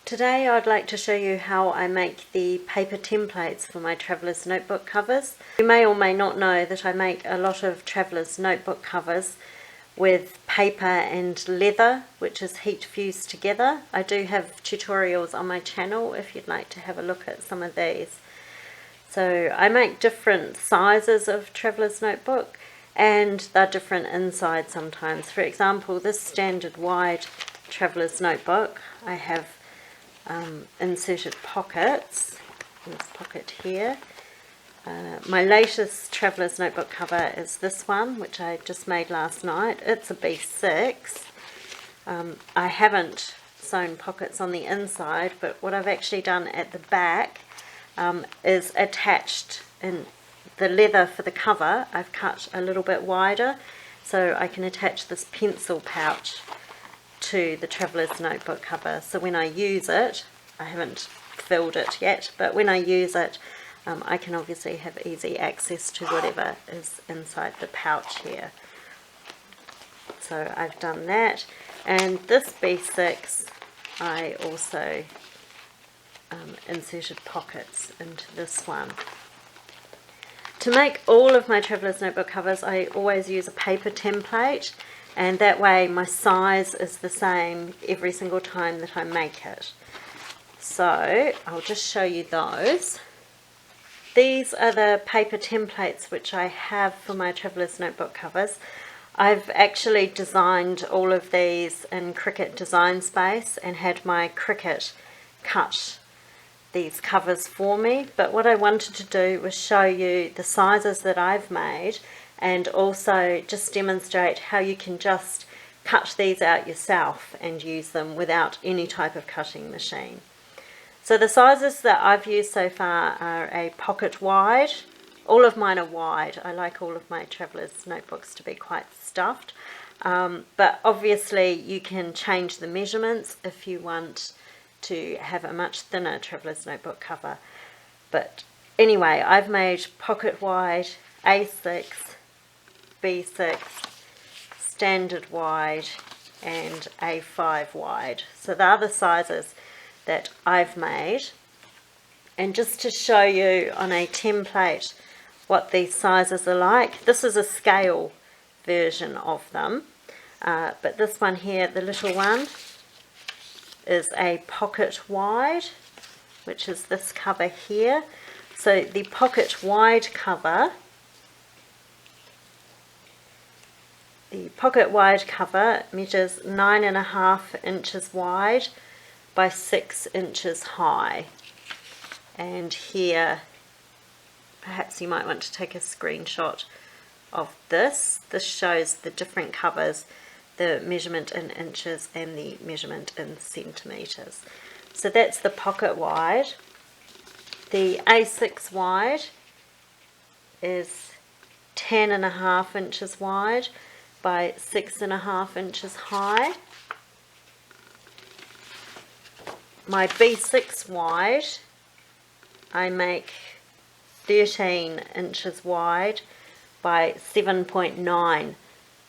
Today I'd like to show you how I make the paper templates for my traveller's notebook covers. You may or may not know that I make a lot of traveller's notebook covers with paper and leather, which is heat fused together. I do have tutorials on my channel if you'd like to have a look at some of these. So I make different sizes of traveller's notebook, and they're different inside sometimes. For example, this standard wide traveller's notebook, I have inserted pockets in this pocket here. My latest traveller's notebook cover is this one, which I just made last night. It's a B6. I haven't sewn pockets on the inside, but what I've actually done at the back is attached in the leather for the cover. I've cut a little bit wider so I can attach this pencil pouch to the traveller's notebook cover. So when I use it, I haven't filled it yet, but when I use it, I can obviously have easy access to whatever is inside the pouch here. So I've done that, and this B6 I also inserted pockets into this one. To make all of my traveller's notebook covers, I always use a paper template, and that way my size is the same every single time that I make it. So I'll just show you those. These are the paper templates which I have for my traveller's notebook covers. I've actually designed all of these in Cricut Design Space and had my Cricut cut these covers for me, but what I wanted to do was show you the sizes that I've made and also just demonstrate how you can just cut these out yourself and use them without any type of cutting machine. So the sizes that I've used so far are a pocket wide. All of mine are wide. I like all of my traveller's notebooks to be quite stuffed, but obviously you can change the measurements if you want to have a much thinner traveller's notebook cover. But anyway, I've made pocket wide, A6, B6, standard wide and A5 wide. So they are the sizes that I've made. And just to show you on a template what these sizes are like, this is a scale version of them, but this one here, the little one, is a pocket wide, which is this cover here. So the pocket wide cover, measures 9.5 inches wide by 6 inches high. And here, perhaps you might want to take a screenshot of this. This shows the different covers, the measurement in inches and the measurement in centimetres. So that's the pocket wide. The A6 wide is 10.5 inches wide by 6.5 inches high. My B6 wide, I make 13 inches wide by 7.9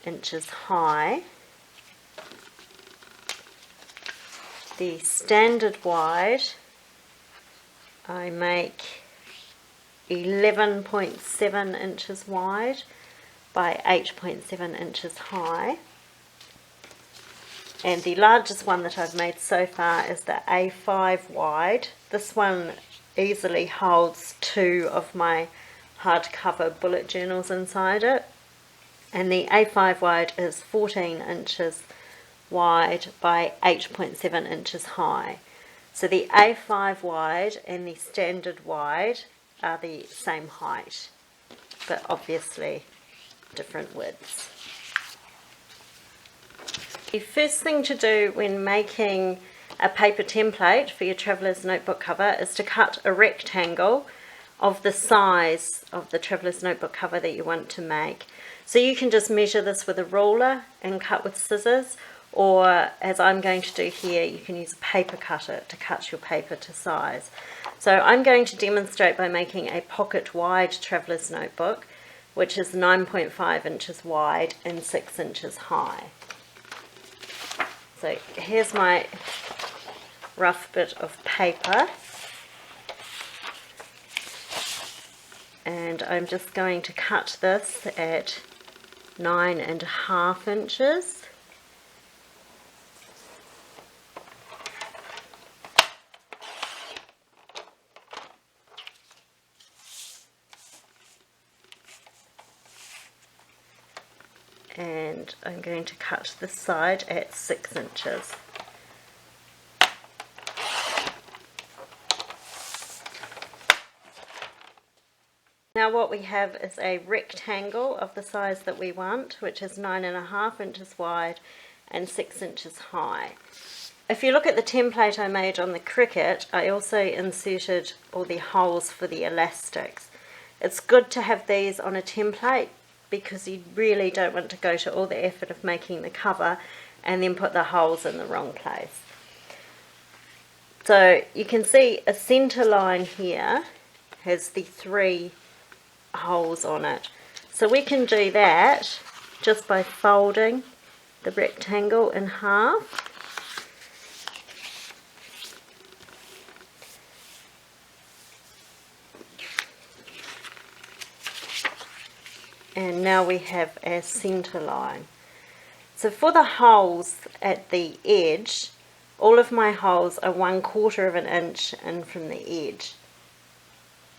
inches high. The standard wide, I make 11.7 inches wide by 8.7 inches high. And the largest one that I've made so far is the A5 wide. This one easily holds 2 of my hardcover bullet journals inside it. And the A5 wide is 14 inches wide by 8.7 inches high. So the A5 wide and the standard wide are the same height, but obviously different widths. The first thing to do when making a paper template for your traveller's notebook cover is to cut a rectangle of the size of the traveller's notebook cover that you want to make. So you can just measure this with a ruler and cut with scissors, or as I'm going to do here, you can use a paper cutter to cut your paper to size. So I'm going to demonstrate by making a pocket wide traveller's notebook, which is 9.5 inches wide and 6 inches high. So here's my rough bit of paper, and I'm just going to cut this at 9.5 inches. And I'm going to cut this side at 6 inches. Now what we have is a rectangle of the size that we want, which is 9.5 inches wide and 6 inches high. If you look at the template I made on the Cricut, I also inserted all the holes for the elastics. It's good to have these on a template because you really don't want to go to all the effort of making the cover and then put the holes in the wrong place. So you can see a center line here has the 3 holes on it. So we can do that just by folding the rectangle in half. And now we have our center line. So for the holes at the edge, all of my holes are 1/4 of an inch in from the edge.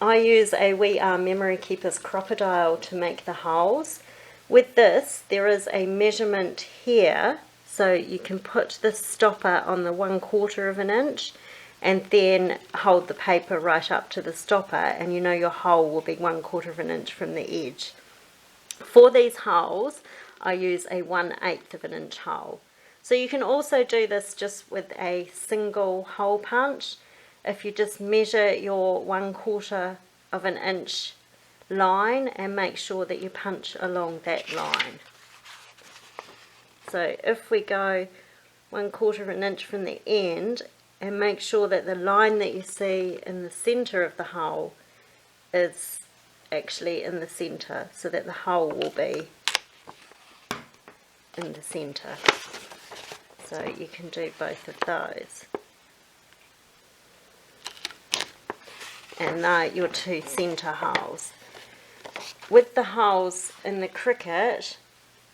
I use a We Are Memory Keepers crocodile to make the holes. With this, there is a measurement here, so you can put the stopper on the 1/4 of an inch and then hold the paper right up to the stopper, and you know your hole will be 1/4 of an inch from the edge. For these holes, I use a 1/8 of an inch hole. So you can also do this just with a single hole punch. If you just measure your 1/4 of an inch line and make sure that you punch along that line. So if we go 1/4 of an inch from the end and make sure that the line that you see in the center of the hole is actually in the center, so that the hole will be in the center. So you can do both of those. And they're your 2 center holes. With the holes in the Cricut,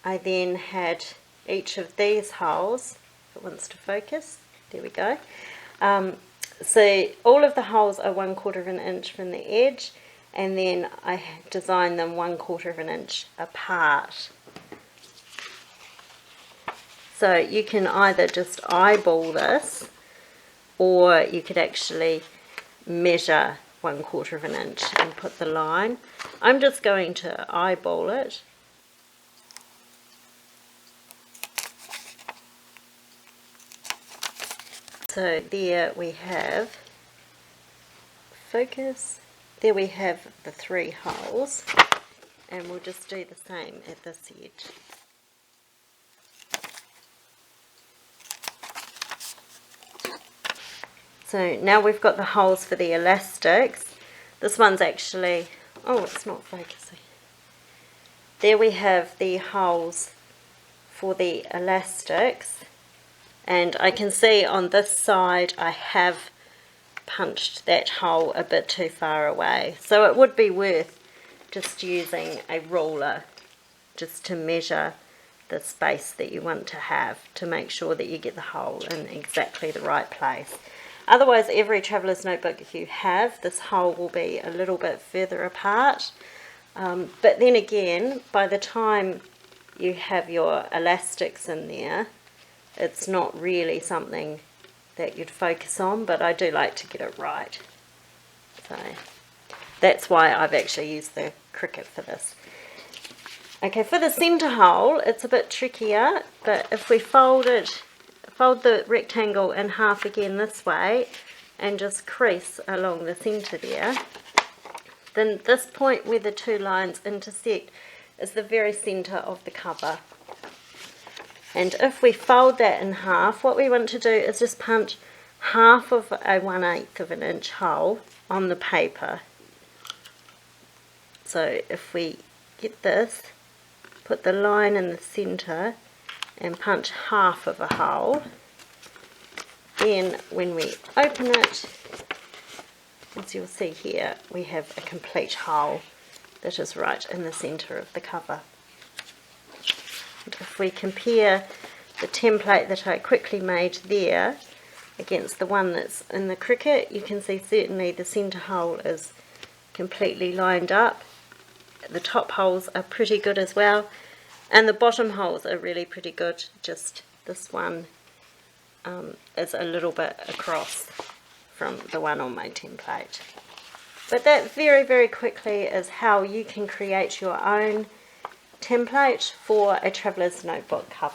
I then had each of these holes, if it wants to focus, there we go. So all of the holes are 1/4 of an inch from the edge, and then I design them 1/4 of an inch apart. So you can either just eyeball this, or you could actually measure 1/4 of an inch and put the line. I'm just going to eyeball it. So there we have, focus, there we have the 3 holes, and we'll just do the same at this edge. So now we've got the holes for the elastics. This one's actually, oh, it's not focusing. There we have the holes for the elastics, and I can see on this side I have punched that hole a bit too far away. So it would be worth just using a ruler just to measure the space that you want to have to make sure that you get the hole in exactly the right place. Otherwise, every traveller's notebook you have, this hole will be a little bit further apart. But then again, by the time you have your elastics in there, it's not really something that you'd focus on, but I do like to get it right. So that's why I've actually used the Cricut for this. Okay, for the centre hole, it's a bit trickier, but if we fold the rectangle in half again this way and just crease along the centre there, then this point where the 2 lines intersect is the very centre of the cover. And if we fold that in half, what we want to do is just punch half of a 1/8 of an inch hole on the paper. So if we get this, put the line in the centre and punch half of a hole, Then when we open it, as you'll see here, we have a complete hole that is right in the centre of the cover. And if we compare the template that I quickly made there against the one that's in the Cricut, you can see certainly the centre hole is completely lined up. The top holes are pretty good as well, and the bottom holes are really pretty good. Just this one is a little bit across from the one on my template. But that very, very quickly is how you can create your own template for a traveller's notebook cover.